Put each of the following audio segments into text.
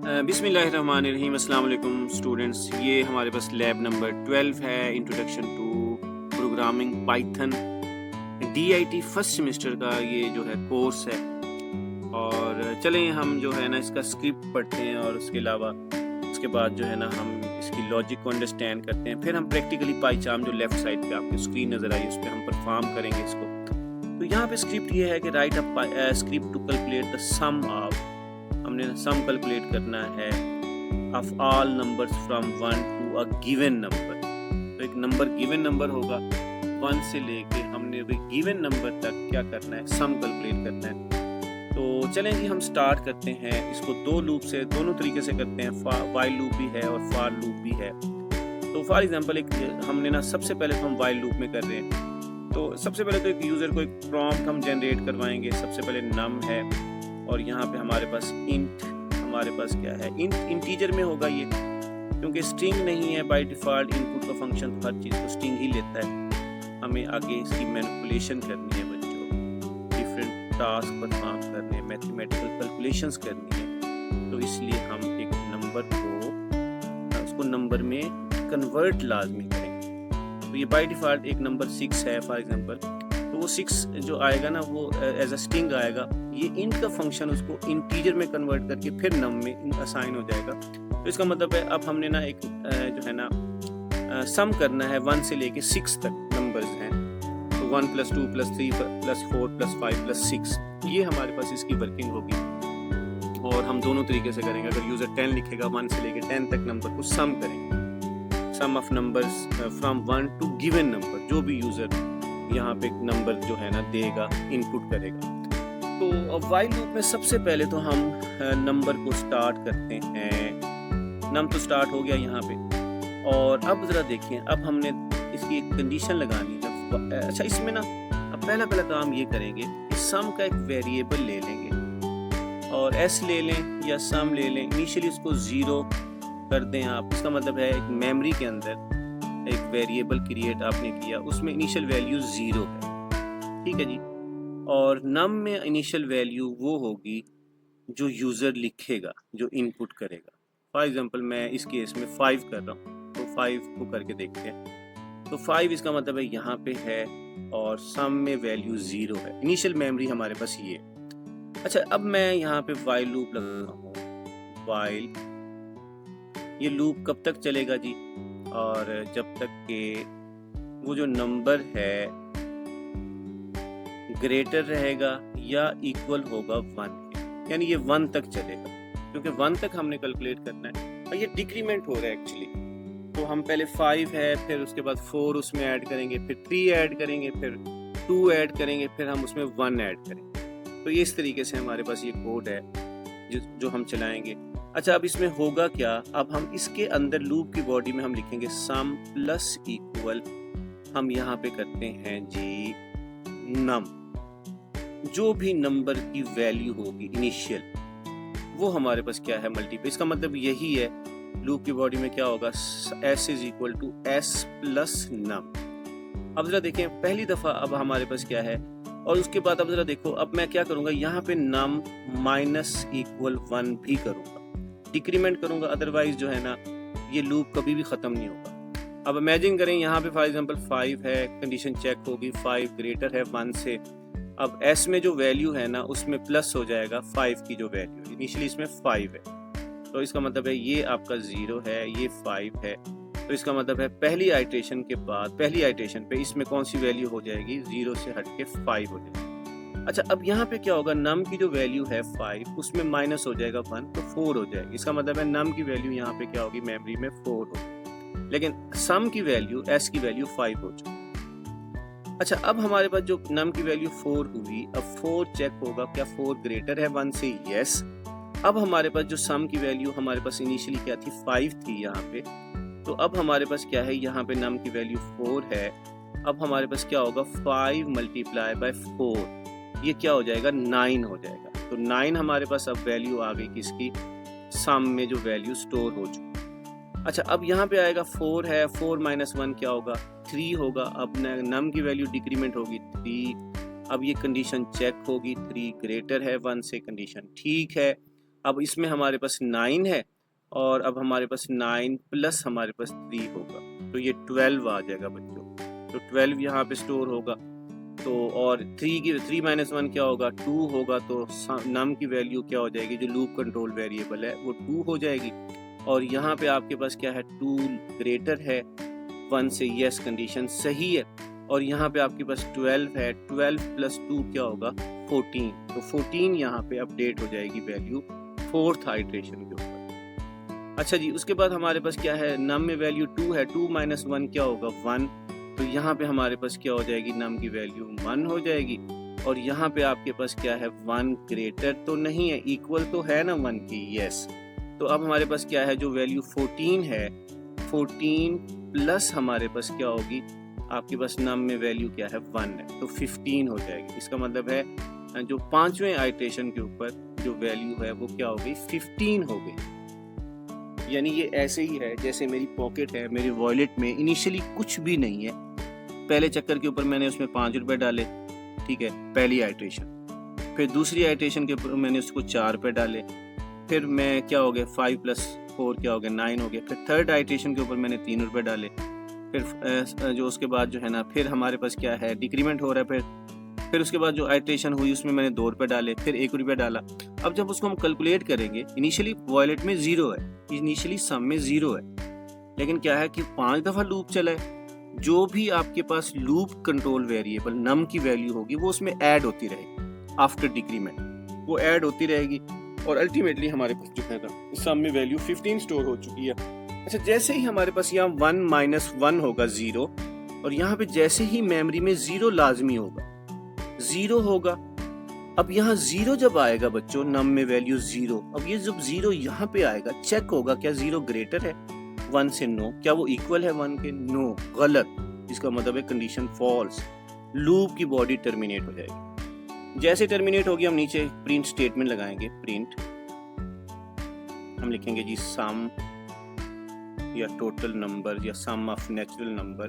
बिस्मिल्लाहिर्रहमानिर्रहीम। अस्सलाम वालेकुम स्टूडेंट्स, ये हमारे पास लैब नंबर 12 है, introduction to programming Python DIT first semester का ये जो है कोर्स है। और चलें हम जो है ना इसका स्क्रिप्ट पढ़ते हैं और उसके अलावा उसके बाद जो है ना हम इसकी लॉजिक को अंडरस्टैंड करते हैं। फिर हम प्रैक्टिकली पाइचार्म जो लेफ्ट साइड पे आपकी स्क्रीन नज़र आई उस पर हम परफॉर्म करेंगे इसको। तो यहाँ पे स्क्रिप्ट ये है कि write a script to calculate the sum of, हमने सम कैलकुलेट करना है of all numbers from 1 to a given number. तो एक नंबर गिवन नंबर होगा 1 से लेके हमने भी गिवन नंबर तक क्या करना है, सम कैलकुलेट करना है। तो चलें जी हम स्टार्ट करते हैं इसको दो लूप से, दोनों तरीके से करते हैं, वाइल लूप भी है और फॉर लूप भी है। तो फॉर एग्जांपल एक हमने ना सबसे पहले तो हम वाइल लूप में कर रहे हैं। तो सबसे पहले तो एक यूज़र को एक प्रॉम्प्ट हम जनरेट करवाएंगे। सबसे पहले नम है और यहाँ पे हमारे पास इंट, हमारे पास क्या है, इंट इंटीजर में होगा ये, क्योंकि स्ट्रिंग नहीं है बाय डिफ़ॉल्ट। इनपुट का फंक्शन हर चीज़ को स्ट्रिंग ही लेता है। हमें आगे इसकी मैनिपुलेशन करनी है बच्चों, डिफरेंट टास्क परफॉर्म करने, मैथमेटिकल कैलकुलेशंस करनी है। तो इसलिए हम एक नंबर को उसको नंबर में कन्वर्ट लाजमी करेंगे। तो ये बाय डिफ़ॉल्ट एक नंबर 6 है फॉर एग्जांपल, तो वो 6 जो आएगा ना वो एज अ स्ट्रिंग आएगा। ये इंट का फंक्शन उसको इंटीजर में कन्वर्ट करके फिर नम में असाइन हो जाएगा। तो इसका मतलब है अब हमने ना एक जो है ना सम करना है 1 से लेके 6 तक नंबर्स हैं। तो 1 + 2 + 3 + 4 + 5 + 6, ये हमारे पास इसकी वर्किंग होगी। और हम दोनों तरीके से करेंगे। अगर यूज़र 10 लिखेगा 1 से लेके 10 तक नंबर को सम करेंगे, sum of numbers from 1 to given number, जो भी यूज़र यहाँ पे नंबर जो है ना देगा, इनपुट करेगा। तो वाइल लूप में सबसे पहले तो हम नंबर को स्टार्ट करते हैं। नम तो स्टार्ट हो गया यहाँ पे। और अब ज़रा देखें, अब हमने इसकी एक कंडीशन लगानी है। अच्छा, इसमें ना अब पहला काम ये करेंगे कि सम का एक वेरिएबल ले लेंगे और एस ले लें या सम ले लें। इनिशियली उसको 0 कर दें आप। इसका मतलब है एक मेमोरी के अंदर एक वेरिएबल क्रिएट आपने किया, उसमें इनिशियल वैल्यू 0 है, ठीक है जी। और नम में इनिशियल वैल्यू वो होगी जो यूज़र लिखेगा, जो इनपुट करेगा। फॉर एग्जांपल मैं इस केस में 5 कर रहा हूँ, तो 5 को करके देखते हैं। तो 5 इसका मतलब है यहाँ पे है और सम में वैल्यू 0 है। इनिशियल मेमोरी हमारे पास ये। अच्छा, अब मैं यहाँ पे वाइल लूप लगा हूँ। वाइल, ये लूप कब तक चलेगा जी? और जब तक के वो जो नंबर है ग्रेटर रहेगा या इक्वल होगा 1 के, यानी ये 1 तक चलेगा, क्योंकि 1 तक हमने कैलकुलेट करना है। और ये डिक्रीमेंट हो रहा है एक्चुअली। तो हम पहले 5 है, फिर उसके बाद 4 उसमें ऐड करेंगे, फिर 3 ऐड करेंगे, फिर 2 ऐड करेंगे, फिर हम उसमें 1 ऐड करेंगे। तो ये इस तरीके से हमारे पास ये कोड है जो हम चलाएंगे। अच्छा, अब इसमें होगा क्या? अब हम इसके अंदर लूप की बॉडी में हम लिखेंगे सम प्लस इक्वल, हम यहाँ पे करते हैं जी नम। जो भी नंबर की वैल्यू होगी इनिशियल, वो हमारे पास क्या है, मल्टीप्लाई। इसका मतलब यही है, लूप की बॉडी में क्या होगा, s = s प्लस नम। अब जरा देखें, पहली दफ़ा अब हमारे पास क्या है, और उसके बाद अब जरा देखो, अब मैं क्या करूँगा, यहाँ पे नम -=1 भी करूँगा, डिक्रीमेंट करूँगा। अदरवाइज जो है ना ये लूप कभी भी ख़त्म नहीं होगा। अब इमेजिन करें यहाँ पे फॉर एग्जांपल 5 है, कंडीशन चेक होगी, 5 ग्रेटर है 1 से। अब s में जो वैल्यू है ना उसमें प्लस हो जाएगा 5 की जो वैल्यू, इनिशियली इसमें 5 है। तो इसका मतलब है ये आपका 0 है, ये 5 है। तो इसका मतलब है पहली आइट्रेशन के बाद, पहली आइट्रेशन पे इसमें कौन सी वैल्यू हो जाएगी, 0 से हट के 5 हो जाएगी। अच्छा, अब यहाँ पे क्या होगा, नम की जो वैल्यू है 5, उसमें माइनस हो जाएगा 1, तो 4 हो जाएगी। इसका मतलब है नम की वैल्यू यहाँ पे क्या होगी, मेमोरी में 4 होगी, लेकिन सम की वैल्यू, s की वैल्यू 5 हो जाएगी। अच्छा, अब हमारे पास जो नम की वैल्यू 4 हुई, अब 4 चेक होगा, क्या 4 ग्रेटर है 1 से? यस। अब हमारे पास जो सम की वैल्यू हमारे पास इनिशियली क्या थी, 5 थी यहाँ पे। तो अब हमारे पास क्या है, यहाँ पे नम की वैल्यू 4 है। अब हमारे पास क्या होगा, 5 × 4, ये क्या हो जाएगा, 9 हो जाएगा। तो 9 हमारे पास अब वैल्यू आ गई किसकी, सम में जो वैल्यू स्टोर हो चुकी। अच्छा, अब यहाँ पे आएगा 4 है, 4 - 1 क्या होगा, 3 होगा। अब नम की वैल्यू डिक्रीमेंट होगी 3। अब ये कंडीशन चेक होगी, 3 ग्रेटर है 1 से, कंडीशन ठीक है। अब इसमें हमारे पास 9 है और अब हमारे पास 9 प्लस हमारे पास 3 होगा, तो ये 12 आ जाएगा बच्चों। तो 12 यहाँ पे स्टोर होगा। तो और 3 माइनस 1 क्या होगा, 2 होगा। तो नम की वैल्यू क्या हो जाएगी, जो लूप कंट्रोल वेरिएबल है वो 2 हो जाएगी। और यहाँ पे आपके पास क्या है, 2 ग्रेटर है 1 से, यस कंडीशन सही है। और यहाँ पे आपके पास 12 है, 12 प्लस 2 क्या होगा, 14। तो 14 यहाँ पे अपडेट हो जाएगी वैल्यू 4th आइटरेशन के ऊपर। अच्छा जी, उसके बाद हमारे पास क्या है, नम में वैल्यू 2 है, 2 माइनस 1 क्या होगा, 1। तो यहाँ पे हमारे पास क्या हो जाएगी, नम की वैल्यू 1 हो जाएगी। और यहाँ पे आपके पास क्या है, 1 ग्रेटर तो नहीं है, इक्वल तो है ना 1 की, यस। तो अब हमारे पास क्या है, जो वैल्यू 14 है, 14 प्लस हमारे पास क्या होगी, आपके पास नम में वैल्यू क्या है, 1 है, तो 15 हो जाएगी। इसका मतलब है जो 5वें आइटरेशन के ऊपर जो वैल्यू है वो क्या हो गई, 15 हो गई। यानी ये ऐसे ही है जैसे मेरी पॉकेट है, मेरे वॉलेट में इनिशियली कुछ भी नहीं है, पहले चक्कर के ऊपर मैंने उसमें 5 रुपए डाले, ठीक है, पहली आइटरेशन। फिर दूसरी आइटरेशन के ऊपर मैंने उसको 4 रुपए डाले, फिर मैं क्या हो गया, 5 प्लस 4 क्या हो गया, 9 हो गया। फिर थर्ड आइटरेशन के ऊपर मैंने 3 रुपए डाले। फिर जो उसके बाद जो है ना, फिर हमारे पास क्या है, डिक्रीमेंट हो रहा है। फिर उसके बाद जो आइटरेशन हुई उसमें मैंने 2 रुपए डाले, फिर 1 रुपया डाला। अब जब उसको हम कैलकुलेट करेंगे, इनिशियली वॉलेट में 0 है, इनिशियली सम में 0 है, लेकिन क्या है कि 5 दफ़ा लूप चला है। जो भी आपके पास लूप कंट्रोल वेरिएबल नम की वैल्यू होगी वो उसमें ऐड होती रहेगी, आफ्टर डिक्रीमेंट वो ऐड होती रहेगी। और अल्टीमेटली हमारे पास जो है ना, सम में वैल्यू 15 स्टोर हो चुकी है। अच्छा, जैसे ही हमारे पास यहाँ 1 माइनस 1 होगा 0, और यहाँ पे जैसे ही मेमोरी में 0 लाजमी होगा, 0 होगा। अब यहाँ 0 जब आएगा बच्चों, नम में वैल्यू 0, अब ये जब 0 यहाँ पे आएगा, चेक होगा क्या 0 ग्रेटर है 1 से, नो। क्या वो इक्वल है 1 के, नो, गलत। इसका मतलब है कंडीशन फॉल्स, लूप की बॉडी टर्मिनेट हो जाएगी। जैसे टर्मिनेट होगी हम नीचे प्रिंट स्टेटमेंट लगाएंगे, प्रिंट हम लिखेंगे जी सम या टोटल नंबर या सम ऑफ नेचुरल नंबर।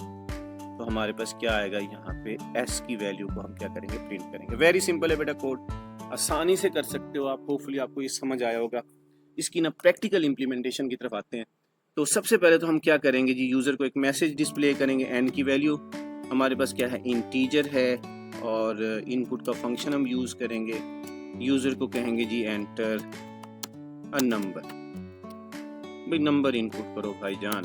तो हमारे पास क्या आएगा, यहाँ पे s की वैल्यू को हम क्या करेंगे, प्रिंट करेंगे। वेरी सिंपल है बेटा कोड, आसानी से कर सकते हो आप। होपफुली आपको ये समझ आया होगा। इसकी ना प्रैक्टिकल इम्प्लीमेंटेशन की तरफ आते हैं। तो सबसे पहले तो हम क्या करेंगे जी, यूज़र को एक मैसेज डिस्प्ले करेंगे। n की वैल्यू हमारे पास क्या है, इंटीजर है, और इनपुट का फंक्शन हम यूज़ करेंगे। यूज़र को कहेंगे जी एंटर अ नंबर, भाई नंबर इनपुट करो भाईजान,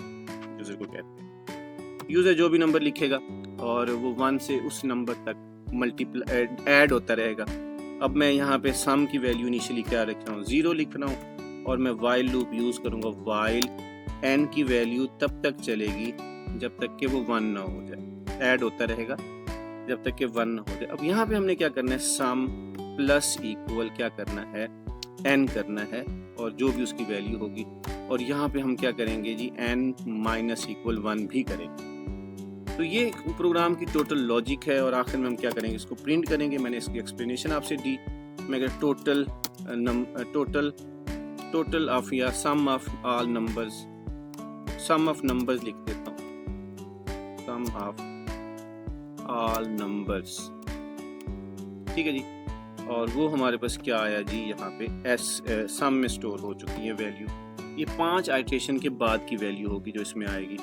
यूज़र को कहते हैं। यूज़र जो भी नंबर लिखेगा और वो 1 से उस नंबर तक मल्टीप्लाई ऐड होता रहेगा। अब मैं यहाँ पे सम की वैल्यू इनिशियली क्या रख रहा हूँ, 0 लिख रहा हूँ, और मैं वाइल लूप यूज़ करूँगा। वाइल n की वैल्यू तब तक चलेगी जब तक कि वो 1 ना हो जाए, ऐड होता रहेगा जब तक कि 1 ना हो जाए। अब यहाँ पे हमने क्या करना है, सम प्लस इक्वल क्या करना है, n करना है, और जो भी उसकी वैल्यू होगी। और यहाँ पे हम क्या करेंगे जी, n माइनस इक्वल 1 भी करेंगे। तो ये प्रोग्राम की टोटल लॉजिक है। और आखिर में हम क्या करेंगे, इसको प्रिंट करेंगे। मैंने इसकी एक्सप्लेनेशन आपसे दी। मैं अगर टोटल ऑफ या sum of all numbers, sum of numbers लिख देता हूँ, सम ऑफ ऑल नंबर्स, ठीक है जी। और वो हमारे पास क्या आया जी, यहाँ पे सम में स्टोर हो चुकी है वैल्यू। ये 5 आइटरेशन के बाद की वैल्यू होगी जो इसमें आएगी।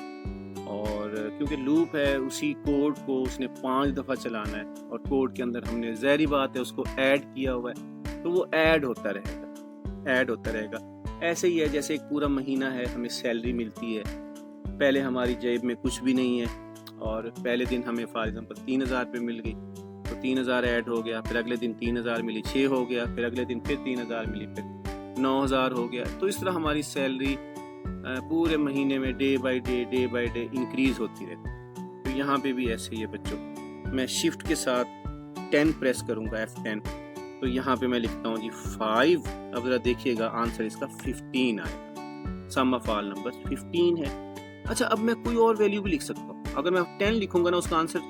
और क्योंकि लूप है, उसी कोड को उसने 5 दफ़ा चलाना है, और कोड के अंदर हमने ज़ाहिर बात है उसको ऐड किया हुआ है, तो वो ऐड होता रहेगा, ऐड होता रहेगा। ऐसे ही है जैसे एक पूरा महीना है, हमें सैलरी मिलती है। पहले हमारी जेब में कुछ भी नहीं है, और पहले दिन हमें फॉर एग्जांपल 3000 रुपये मिल गई, तो 3000 ऐड हो गया। फिर अगले दिन 3000 मिली, 6 हो गया। फिर अगले दिन फिर 3000 मिली, फिर 9000 हो गया। तो इस तरह हमारी सैलरी पूरे महीने में डे बाय डे इंक्रीज होती रहती। तो यहाँ पे भी ऐसे ही है बच्चों। मैं शिफ्ट के साथ 10 प्रेस करूँगा, F10, तो यहाँ पे मैं लिखता हूँ जी 5। अब जरा देखिएगा आंसर इसका 15 आएगा। सम ऑफ ऑल नंबर्स 15 है। अच्छा, अब मैं कोई और वैल्यू भी लिख सकता हूँ। अगर मैं 10 लिखूंगा ना, उसका आंसर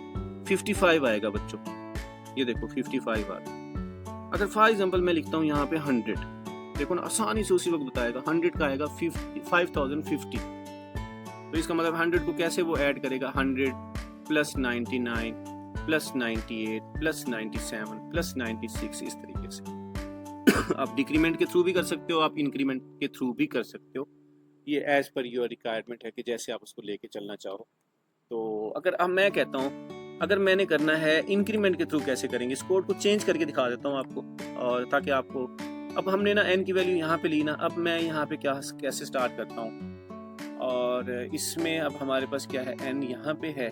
55 आएगा बच्चों। ये देखो 55 आ रहा। अगर फॉर एग्जांपल मैं लिखता हूँ यहाँ पे 100, देखो ना आसानी से उसी वक्त बताएगा। 100 का आएगा 5050। तो इसका मतलब 100 को कैसे वो ऐड करेगा, 100 प्लस 99 प्लस 98 प्लस 97 प्लस 96, इस तरीके से। आप डिक्रीमेंट के थ्रू भी कर सकते हो, आप इंक्रीमेंट के थ्रू भी कर सकते हो। ये एज पर योर रिक्वायरमेंट है कि जैसे आप उसको लेके चलना चाहो। तो अगर अब मैं कहता हूँ अगर मैंने करना है इंक्रीमेंट के थ्रू कैसे करेंगे, इस कोड को चेंज करके दिखा देता हूँ आपको, और ताकि आपको, अब हमने ना n की वैल्यू यहाँ पे ली ना, अब मैं यहाँ पे कैसे स्टार्ट करता हूँ, और इसमें अब हमारे पास क्या है, n यहाँ पे है,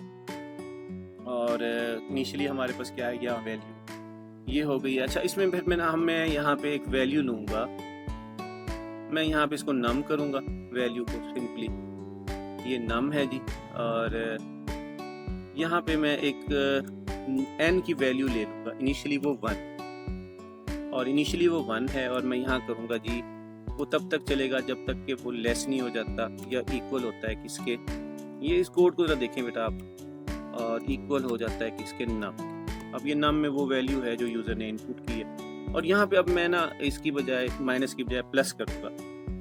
और इनिशियली हमारे पास क्या है, यह वैल्यू ये हो गई है। अच्छा, इसमें फिर मैं यहाँ पे एक वैल्यू लूँगा, मैं यहाँ पे इसको नम करूँगा, वैल्यू को सिंपली, ये नम है जी, और यहाँ पे मैं एक n की वैल्यू ले लूँगा, इनिशियली वो 1, और इनिशियली वो 1 है, और मैं यहाँ करूँगा जी, वो तब तक चलेगा जब तक कि वो लेस नहीं हो जाता या इक्वल होता है किसके, ये इस कोड को ज़रा देखें बेटा आप, और इक्वल हो जाता है किसके, नम। अब ये नम में वो वैल्यू है जो यूज़र ने इनपुट की है, और यहाँ पे अब मैं ना इसकी बजाय माइनस की बजाय प्लस करूँगा।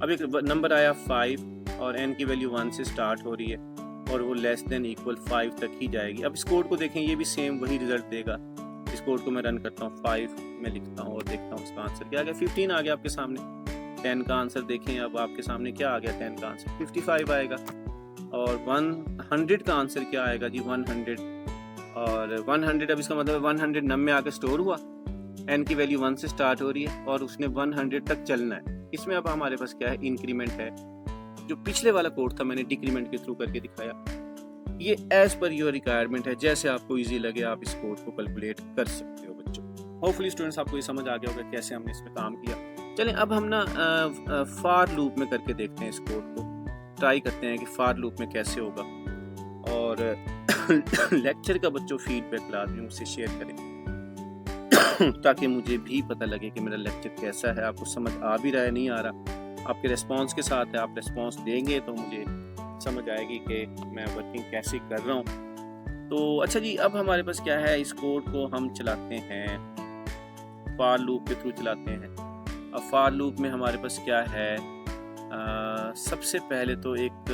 अब एक नंबर आया 5, और n की वैल्यू 1 से स्टार्ट हो रही है, और वो लेस देन इक्वल 5 तक ही जाएगी। अब इस कोड को देखें, ये भी सेम वही रिजल्ट देगा। इस कोड को मैं रन करता हूँ, 5 में लिखता हूँ और देखता हूँ उसका आंसर क्या आ गया, 15 आ गया आपके सामने। 10 का आंसर देखें, अब आपके सामने क्या आ गया, 10 का आंसर 55 आएगा, और 100 का आंसर क्या आएगा जी, 100, और 100 अब इसका मतलब 100 नम में आकर स्टोर हुआ, n की वैल्यू 1 से स्टार्ट हो रही है, और उसने 100 तक चलना है। इसमें अब हमारे पास क्या है, इंक्रीमेंट है। जो पिछले वाला कोड था मैंने डिक्रीमेंट के थ्रू करके दिखाया, ये एज पर योर रिक्वायरमेंट है, जैसे आपको इजी लगे आप इस कोड को कैलकुलेट कर सकते हो बच्चों। होपफुली स्टूडेंट्स आपको ये समझ आ गया होगा कैसे हमने इसमें काम किया। चलें अब हम ना फार लूप में करके देखते हैं, इस कोड को ट्राई करते हैं कि फार लूप में कैसे होगा, और लेक्चर का बच्चों फीडबैक लाजमी मुझसे शेयर करें ताकि मुझे भी पता लगे कि मेरा लेक्चर कैसा है, आपको समझ आ भी रहा है, नहीं आ रहा, आपके रिस्पांस के साथ है। आप रिस्पांस देंगे तो मुझे समझ आएगी कि मैं वर्किंग कैसे कर रहा हूँ। तो अच्छा जी, अब हमारे पास क्या है, इस कोड को हम चलाते हैं, फार लूप के थ्रू चलाते हैं। अब फार लूप में हमारे पास क्या है, सबसे पहले तो एक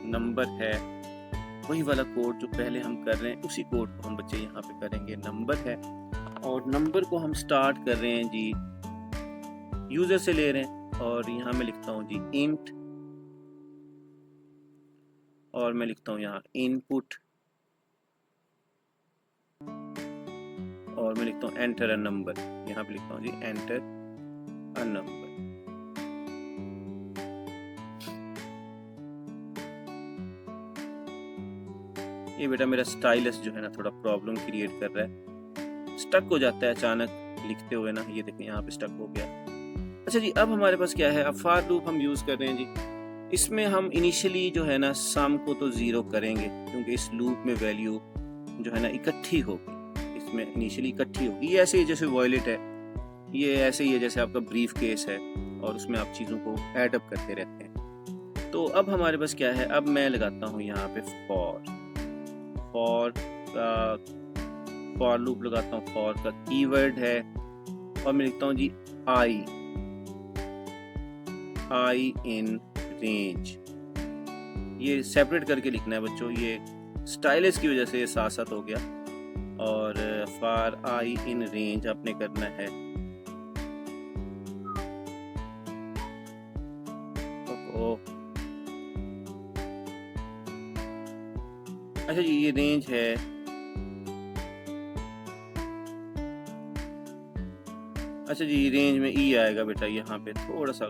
नंबर है, वही वाला कोड जो पहले हम कर रहे हैं, उसी कोड को हम बच्चे यहाँ पे करेंगे। नंबर है, और नंबर को हम स्टार्ट कर रहे हैं जी, यूज़र से ले रहे हैं, और यहाँ मैं लिखता हूँ जी इंट, और मैं लिखता हूँ यहाँ इनपुट, और मैं लिखता हूँ एंटर अ नंबर, यहाँ पे लिखता हूँ जी एंटर अ नंबर। ये बेटा मेरा स्टाइलस जो है ना थोड़ा प्रॉब्लम क्रिएट कर रहा है, स्टक हो जाता है अचानक लिखते हुए ना, ये देखें यहाँ पे स्टक हो गया। अच्छा जी, अब हमारे पास क्या है, अब फार लूप हम यूज़ कर रहे हैं जी। इसमें हम इनिशियली जो है ना सम को तो 0 करेंगे, क्योंकि इस लूप में वैल्यू जो है ना इकट्ठी होगी, इसमें इनिशियली इकट्ठी होगी। ये ऐसे ही जैसे वॉयलेट है, ये ऐसे ही है जैसे आपका ब्रीफ केस है, और उसमें आप चीज़ों को ऐड अप करते रहते हैं। तो अब हमारे पास क्या है, अब मैं लगाता हूँ यहाँ पे फॉर लूप लगाता हूँ, फॉर का कीवर्ड है, और मैं लिखता हूँ जी आई इन रेंज। ये सेपरेट करके लिखना है बच्चों, ये स्टाइलिश की वजह से ये साथ साथ हो गया। और फॉर आई इन रेंज आपने करना है, अच्छा जी ये रेंज है, अच्छा जी रेंज में ई आएगा बेटा, यहाँ पे थोड़ा सा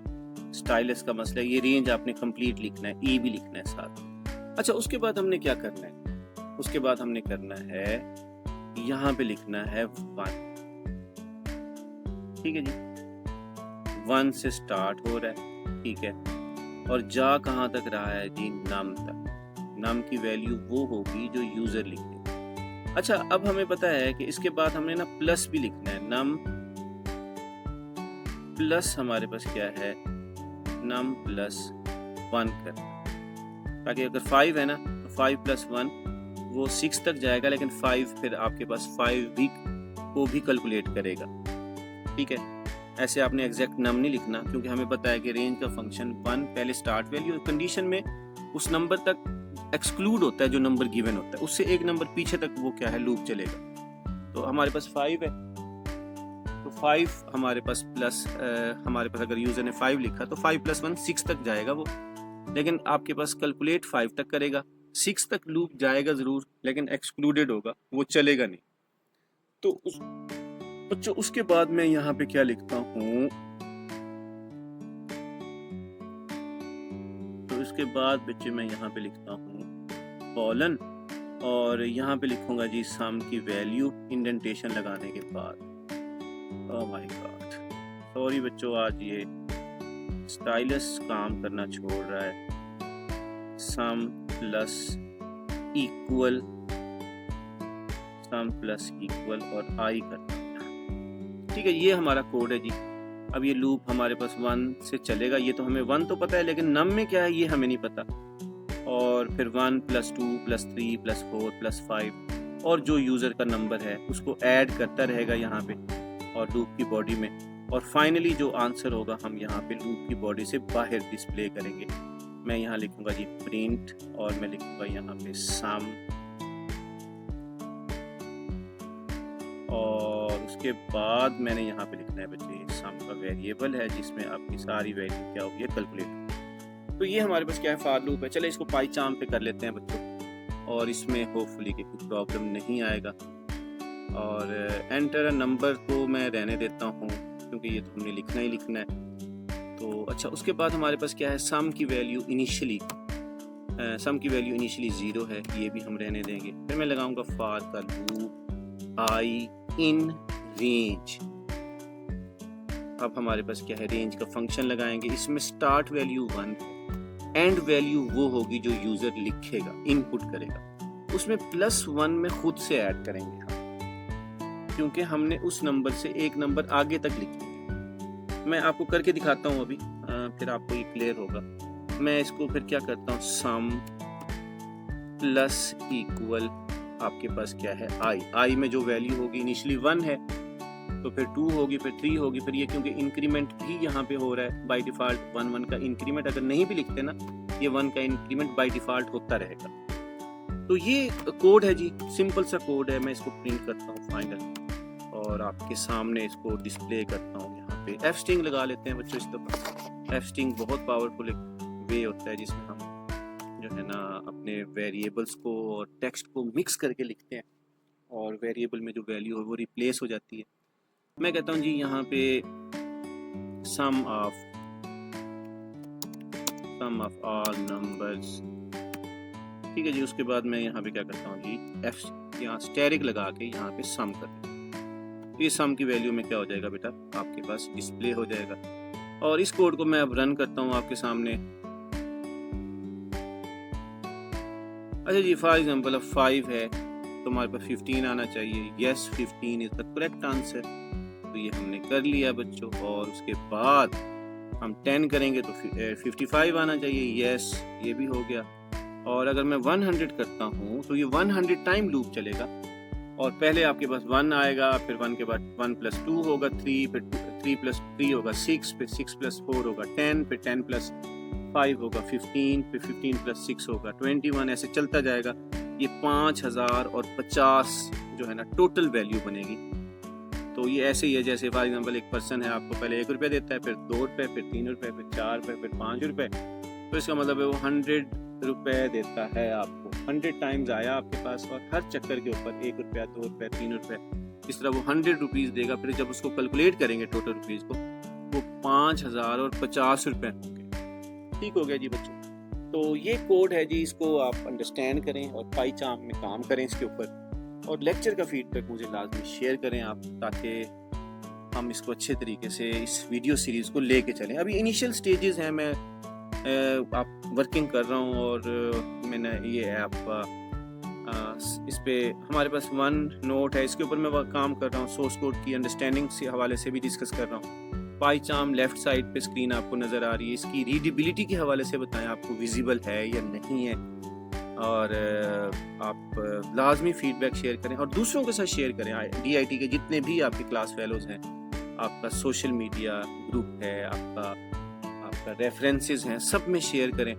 स्टाइलिश का मसला है, ये रेंज आपने कंप्लीट लिखना है, ई भी लिखना है साथ। अच्छा उसके बाद हमने क्या करना है, उसके बाद हमने करना है यहाँ पे लिखना है 1, ठीक है जी, 1 से स्टार्ट हो रहा है, ठीक है, और जा कहाँ तक रहा है जी, नम तक। नम की वैल्यू वो होगी जो यूजर लिखे। अच्छा अब हमें पता है कि इसके बाद हमने ना प्लस भी लिखना है, नम प्लस हमारे पास क्या है, नम प्लस 1 करना, ताकि अगर 5 है ना तो 5 + 1 वो 6 तक जाएगा, लेकिन 5 फिर आपके पास 5 भी को भी कैलकुलेट करेगा, ठीक है। ऐसे आपने एग्जैक्ट नम नहीं लिखना, क्योंकि हमें पता है कि रेंज का फंक्शन 1 पहले स्टार्ट वैल्यू कंडीशन में उस नंबर तक एक्सक्लूड होता है जो नंबर गिवन होता है, उससे एक नंबर पीछे तक वो क्या है लूप चलेगा। तो हमारे पास 5 है, तो 5 हमारे पास प्लस हमारे पास अगर यूज़र ने 5 लिखा तो 5 + 1 6 तक जाएगा वो, लेकिन आपके पास कैलकुलेट 5 तक करेगा, 6 तक लूप जाएगा ज़रूर लेकिन एक्सक्लूडेड होगा, वो चलेगा नहीं। तो बच्चों उसके बाद मैं यहाँ पे क्या लिखता हूँ, तो इसके बाद बच्चे मैं यहाँ पे लिखता हूँ कॉलन, और यहाँ पे लिखूंगा जी सम की वैल्यू इंडेंटेशन लगाने के बाद। ओह माय गॉड, सॉरी बच्चों, आज ये स्टाइलस काम करना छोड़ रहा है। सम प्लस इक्वल और आई करना, ठीक है, ये हमारा कोड है जी। अब ये लूप हमारे पास 1 से चलेगा, ये तो हमें 1 तो पता है लेकिन नम में क्या है ये हमें नहीं पता, और फिर 1 + 2 + 3 + 4 + 5 और जो यूज़र का नंबर है उसको ऐड करता रहेगा यहाँ पे और लूप की बॉडी में, और फाइनली जो आंसर होगा हम यहाँ पे लूप की बॉडी से बाहर डिस्प्ले करेंगे। मैं यहाँ लिखूंगा जी प्रिंट, और मैं लिखूंगा यहाँ पे सम, और उसके बाद मैंने यहाँ पे लिखना है बच्चे सम का वेरिएबल है जिसमें आपकी सारी वैल्यू क्या होगी कैलकुलेट। तो ये हमारे पास क्या है, फॉर लूप है। चले इसको पाइचार्म पे कर लेते हैं बच्चों, और इसमें होपफुली कि कुछ प्रॉब्लम नहीं आएगा। और एंटर नंबर को मैं रहने देता हूँ क्योंकि ये तो हमने लिखना ही लिखना है। तो अच्छा, उसके बाद हमारे पास क्या है, सम की वैल्यू इनिशियली 0 है, ये भी हम रहने देंगे। फिर मैं लगाऊंगा फॉर का लूप आई इन रेंज। अब हमारे पास क्या है, रेंज का फंक्शन लगाएंगे। इसमें स्टार्ट वैल्यू 1 है, एंड वैल्यू वो होगी जो यूजर लिखेगा, इनपुट करेगा, उसमें +1 में खुद से ऐड करेंगे हम, क्योंकि हमने उस नंबर से एक नंबर आगे तक लिखी है। मैं आपको करके दिखाता हूँ अभी, फिर आपको ये क्लियर होगा। मैं इसको फिर क्या करता हूँ, सम प्लस इक्वल, आपके पास क्या है आई में जो वैल्यू होगी इनिशियली 1 है, तो फिर 2 होगी, फिर 3 होगी, फिर ये क्योंकि इंक्रीमेंट भी यहाँ पे हो रहा है बाय डिफ़ॉल्ट 1 का इंक्रीमेंट अगर नहीं भी लिखते ना, ये 1 का इंक्रीमेंट बाय डिफ़ॉल्ट होता रहेगा। तो ये कोड है जी, सिंपल सा कोड है। मैं इसको प्रिंट करता हूँ फाइनल, और आपके सामने इसको डिस्प्ले करता हूँ। यहाँ पे एफ स्ट्रिंग लगा लेते हैं बच्चों। इस दफ़ा एफ स्ट्रिंग बहुत पावरफुल एक वे होता है जिसमें हम जो है ना अपने वेरिएबल्स को और टेक्स्ट को मिक्स करके लिखते हैं, और वेरिएबल में जो वैल्यू है वो रिप्लेस हो जाती है। मैं कहता हूँ जी यहाँ पे सम ऑफ ऑल नंबर्स, ठीक है जी। उसके बाद मैं यहाँ पे क्या करता हूँ जी, एफ यहाँ स्टेरिक लगा के यहाँ पे सम करता हूँ। ये सम की वैल्यू में क्या हो जाएगा बेटा, आपके पास डिस्प्ले हो जाएगा। और इस कोड को मैं अब रन करता हूँ आपके सामने। अच्छा जी, फॉर एग्जाम्पल अब 5 है तो हमारे पास 15 आना चाहिए। Yes, 15 is the correct answer. तो ये हमने कर लिया बच्चों। और उसके बाद हम 10 करेंगे तो 55 आना चाहिए। यस, ये भी हो गया। और अगर मैं 100 करता हूँ तो ये 100 टाइम लूप चलेगा, और पहले आपके पास 1 आएगा, फिर 1 के बाद 1 + 2 होगा 3, फिर 3 + 3 होगा 6, फिर 6 + 4 होगा 10, फिर 10 + 5 होगा 15, फिर 15 + 6 होगा 21, ऐसे चलता जाएगा। ये 5050 जो है ना टोटल वैल्यू बनेगी। तो ये ऐसे ही है जैसे फॉर एग्जांपल एक पर्सन है, आपको पहले 1 रुपया देता है, फिर 2 रुपये, फिर 3 रुपये, फिर 4 रुपये, फिर 5 रुपये। तो इसका मतलब है वो 100 रुपये देता है आपको। 100 टाइम्स आया आपके पास, और हर चक्कर के ऊपर 1 रुपया, 2 रुपये, 3 रुपये, इस तरह वो 100 रुपीज़ देगा। फिर जब उसको कैलकुलेट करेंगे टोटल रुपीज़ को, वो 5050 रुपये होंगे। ठीक हो गया जी बच्चों। तो ये कोड है जी, इसको आप अंडरस्टैंड करें और पाइचार्म में काम करें इसके ऊपर। और लेक्चर का फीडबैक मुझे लाजमी शेयर करें आप, ताकि हम इसको अच्छे तरीके से इस वीडियो सीरीज़ को लेके चलें। अभी इनिशियल स्टेजेस हैं, मैं आप वर्किंग कर रहा हूँ, और मैंने ये है आपका इस पे हमारे पास 1 नोट है, इसके ऊपर मैं काम कर रहा हूँ। सोर्स कोड की अंडरस्टैंडिंग से हवाले से भी डिस्कस कर रहा हूँ। पाइचार्म लेफ्ट साइड पे स्क्रीन आपको नज़र आ रही है, इसकी रीडेबिलिटी के हवाले से बताएं आपको विजिबल है या नहीं है। और आप लाजमी फीडबैक शेयर करें और दूसरों के साथ शेयर करें। DIT के जितने भी आपके क्लास फेलोज़ हैं, आपका सोशल मीडिया ग्रुप है, आपका रेफरेंसेस हैं, सब में शेयर करें।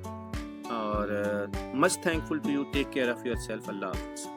और much thankful to you. Take care of yourself. अल्लाह हाफ़िज़।